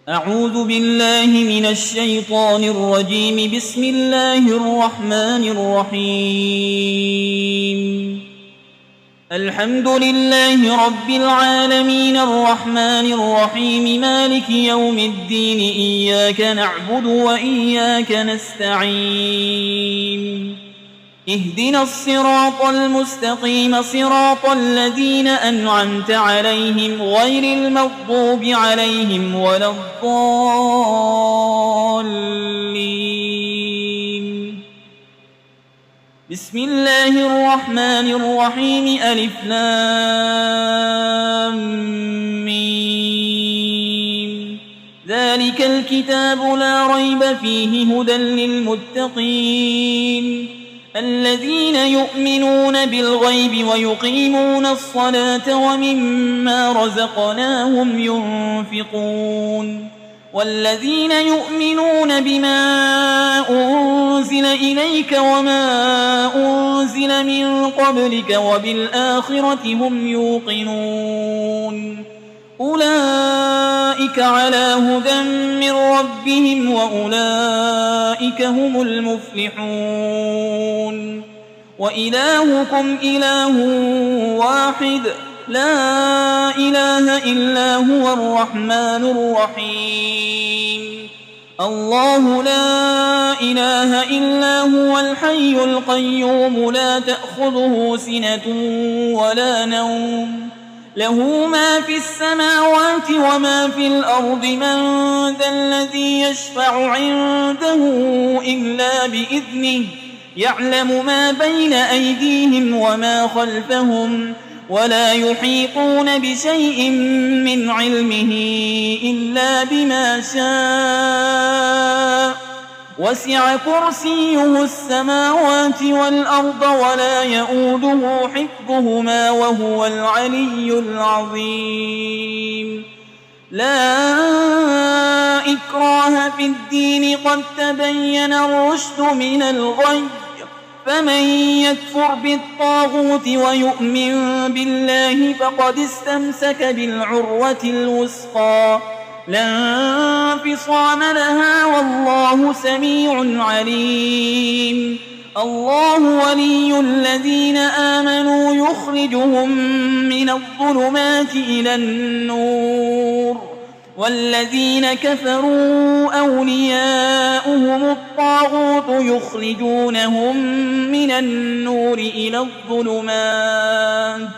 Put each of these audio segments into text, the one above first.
أعوذ بالله من الشيطان الرجيم. بسم الله الرحمن الرحيم. الحمد لله رب العالمين الرحمن الرحيم مالك يوم الدين إياك نعبد وإياك نستعين. اهدنا الصراط المستقيم صراط الذين أنعمت عليهم غير المغضوب عليهم ولا الضالين. بسم الله الرحمن الرحيم. ألف لام ميم. ذلك الكتاب لا ريب فيه هدى للمتقين الذين يؤمنون بالغيب ويقيمون الصلاة ومما رزقناهم ينفقون والذين يؤمنون بما أنزل إليك وما أنزل من قبلك وبالآخرة هم يوقنون أولئك على هدى من ربهم وأولئك هم المفلحون. وإلهكم إله واحد لا إله إلا هو الرحمن الرحيم. الله لا إله إلا هو الحي القيوم لا تأخذه سنة ولا نوم له ما في السماوات وما في الأرض. من ذا الذي يشفع عنده إلا بإذنه يعلم ما بين أيديهم وما خلفهم ولا يحيطون بشيء من علمه إلا بما شاء. وسع كرسيه السماوات والأرض ولا يؤوده حفظهما وهو العلي العظيم. لا إكراه في الدين قد تبين الرشد من الغي فمن يكفر بالطاغوت ويؤمن بالله فقد استمسك بالعروة الوثقى لا انفصام لها والله سميع عليم. الله ولي الذين آمنوا يخرجهم من الظلمات إلى النور والذين كفروا أولياؤهم الطاغوت يخرجونهم من النور إلى الظلمات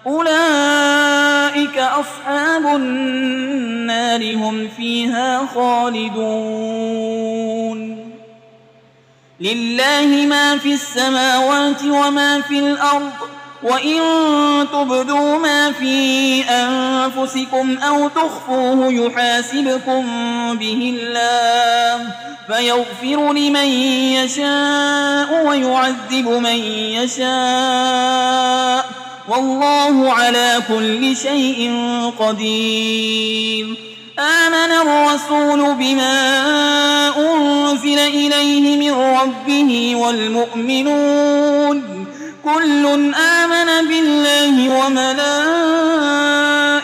أولئك أصحاب النار هم فيها خالدون. لله ما في السماوات وما في الأرض وإن تبدوا ما في أنفسكم أو تخفوه يحاسبكم به الله فيغفر لمن يشاء ويعذب من يشاء والله على كل شيء قدير. آمن الرسول بما أنزل إليه من ربه والمؤمنون كل آمن بالله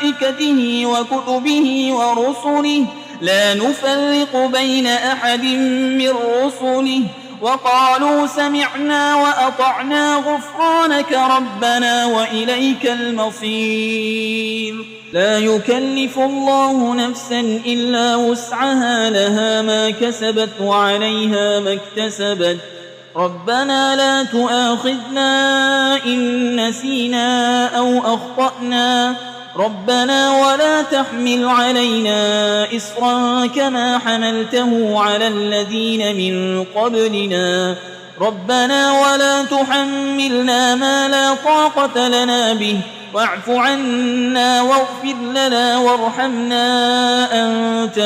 وملائكته وكتبه ورسله لا نفرق بين أحد من رسله وقالوا سمعنا وأطعنا غفرانك ربنا وإليك المصير. لا يكلف الله نفسا إلا وسعها لها ما كسبت وعليها ما اكتسبت ربنا لا تؤاخذنا إن نسينا أو أخطأنا ربنا ولا تحمل علينا إصرا كما حملته على الذين من قبلنا ربنا ولا تحملنا ما لا طاقة لنا به واعف عنا واغفر لنا وارحمنا أنت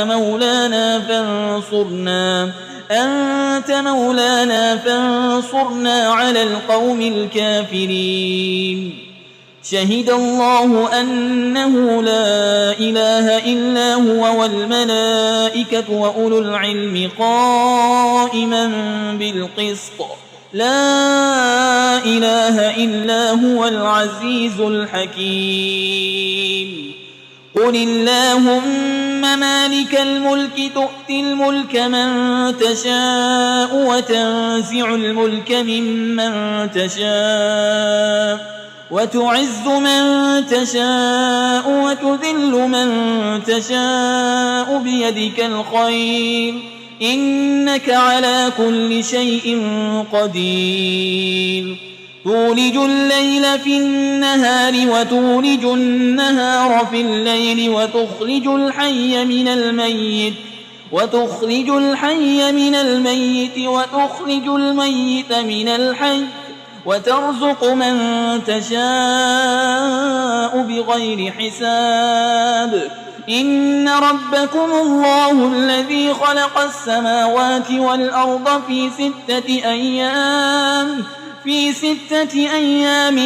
مولانا فانصرنا على القوم الكافرين. شهد الله أنه لا إله إلا هو والملائكة وأولو العلم قائما بالقسط لا إله إلا هو العزيز الحكيم. قل اللهم مالك الملك تؤتي الملك من تشاء وتنزع الملك ممن تشاء وتعز من تشاء وتذل من تشاء بيدك الخير إنك على كل شيء قدير تولج الليل في النهار وتولج النهار في الليل وتخرج الحي من الميت وتخرج الميت من الحي وترزق من تشاء بغير حساب إن ربكم الله الذي خلق السماوات والأرض في 6 أيام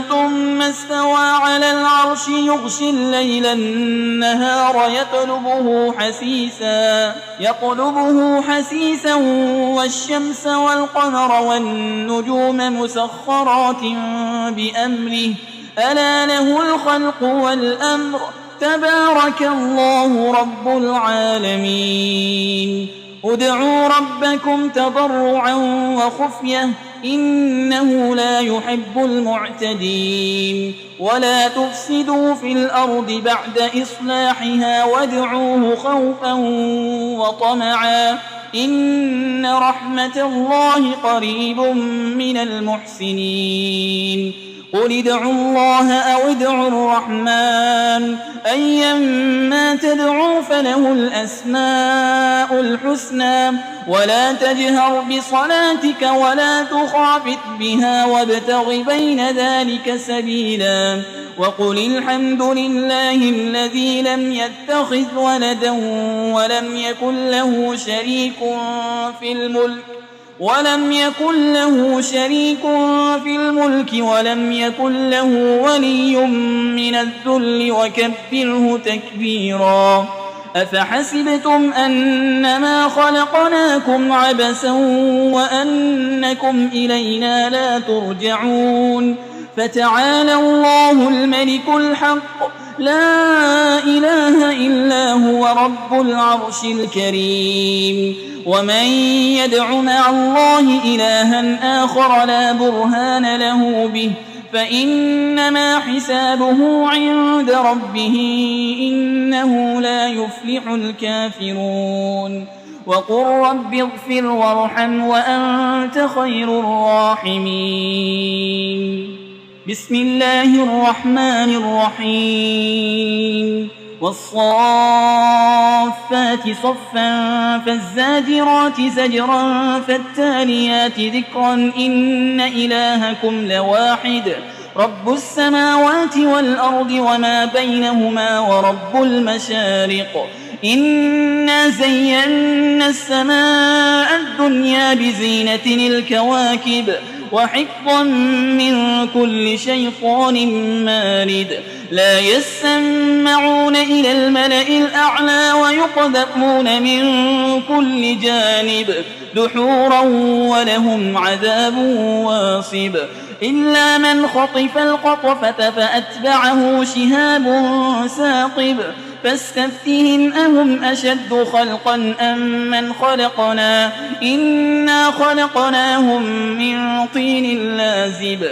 ثم استوى على العرش يغشي الليل النهار يطلبه حسيسا والشمس والقمر والنجوم مسخرات بأمره ألا له الخلق والأمر تبارك الله رب العالمين ادعوا ربكم تضرعا وخفية إنه لا يحب المعتدين ولا تفسدوا في الأرض بعد إصلاحها وادعوه خوفا وطمعا إن رحمة الله قريب من المحسنين قل ادعوا الله أو ادعوا الرحمن أيما تدعوا فله الأسماء الحسنى ولا تجهر بصلاتك ولا تخافت بها وابتغ بين ذلك سبيلا وقل الحمد لله الذي لم يتخذ ولدا ولم يكن له شريك في الملك ولم يكن له ولي من الذل وكبره تكبيرا أفحسبتم أنما خلقناكم عبثا وأنكم إلينا لا ترجعون فتعالى الله الملك الحق لا إله إلا هو رب العرش الكريم ومن يدع مع الله إلها آخر لا برهان له به فإنما حسابه عند ربه إنه لا يفلح الكافرون وقل رب اغفر وارحم وأنت خير الراحمين بسم الله الرحمن الرحيم والصافات صفا فالزاجرات زجرا فالتاليات ذكرا إن إلهكم لواحد رب السماوات والأرض وما بينهما ورب المشارق إنا زينا السماء الدنيا بزينة الكواكب وحفظا من كل شيطان مارد لا يسمعون إلى الملأ الأعلى ويقذفون من كل جانب دحورا ولهم عذاب واصب إلا من خطف القطفة فأتبعه شهاب ثاقب فاستفتهم أهم أشد خلقا أم من خلقنا إنا خلقناهم من طين لازب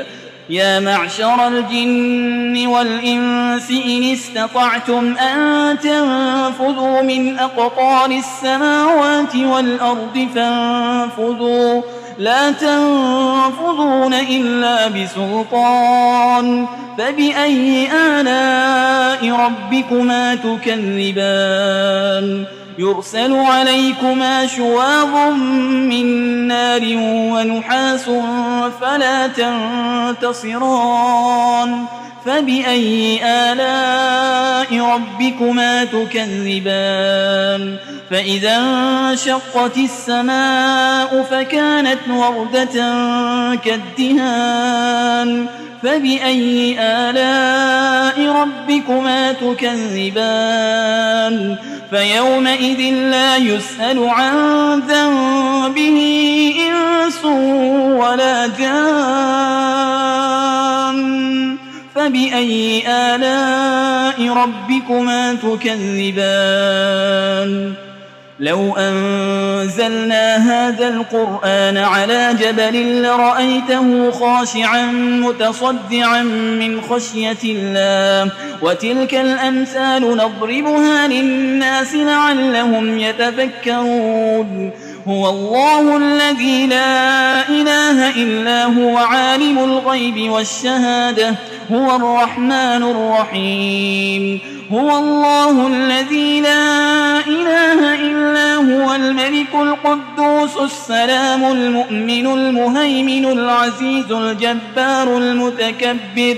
يا معشر الجن والإنس إن استطعتم أن تنفذوا من أقطار السماوات والأرض فانفذوا لا تنفذون إلا بسلطان فبأي آلاء ربكما تكذبان يرسل عليكما شواظ من نار ونحاس فلا تنتصران فبأي آلاء ربكما تكذبان فإذا انشقت السماء فكانت وردة كالدهان فبأي آلاء ربكما تكذبان فيومئذ لا يسأل عن ذنبه إنس ولا جان فبأي آلاء ربكما تكذبان لو أنزلنا هذا القرآن على جبل لرأيته خاشعا متصدعا من خشية الله وتلك الأمثال نضربها للناس لعلهم يتفكرون هو الله الذي لا إله إلا هو عالم الغيب والشهادة هو الرحمن الرحيم هو الله الذي لا إله إلا هو الملك القدوس السلام المؤمن المهيمن العزيز الجبار المتكبر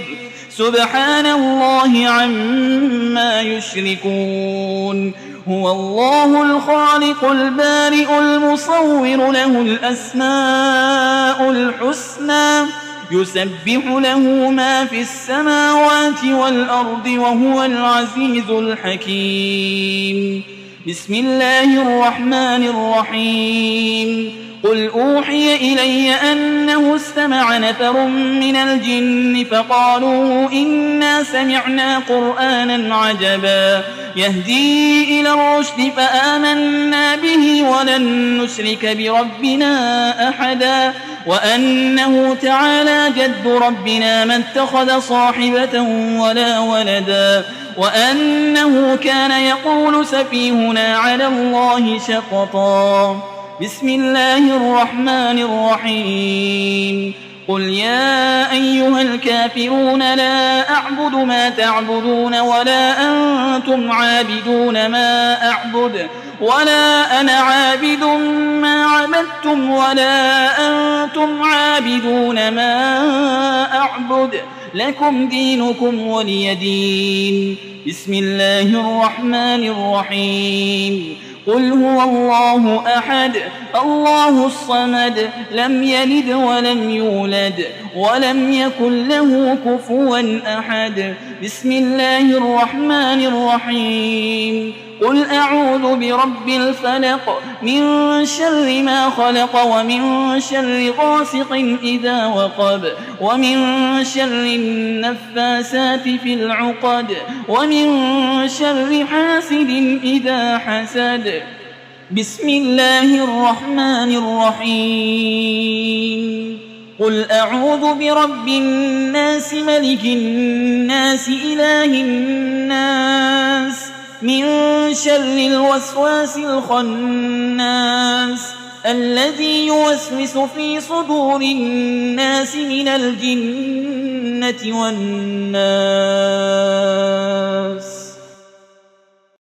سبحان الله عما يشركون هو الله الخالق البارئ المصور له الأسماء الحسنى يسبح له ما في السماوات والأرض وهو العزيز الحكيم بسم الله الرحمن الرحيم قل أوحي إلي أنه استمع نفر من الجن فقالوا إنا سمعنا قرآنا عجبا يهدي إلى الرشد فآمنا به ولن نشرك بربنا أحدا وأنه تعالى جد ربنا ما اتخذ صاحبة ولا ولدا وأنه كان يقول سفيهنا على الله شططا بسم الله الرحمن الرحيم قل يا أيها الكافرون لا أعبد ما تعبدون ولا أنتم عابدون ما أعبد ولا أنا عابد ما عبدتم ولا أنتم عابدون ما أعبد لكم دينكم ولي دين بسم الله الرحمن الرحيم قل هو الله أحد الله الصمد لم يلد ولم يولد ولم يكن له كفوا أحد بسم الله الرحمن الرحيم قل أعوذ برب الفلق من شر ما خلق ومن شر غاسق إذا وقب ومن شر النفاسات في العقد ومن شر حاسد إذا حسد بسم الله الرحمن الرحيم قل أعوذ برب الناس ملك الناس إله الناس من شر الوسواس الخناس الذي يوسوس في صدور الناس من الجنة والناس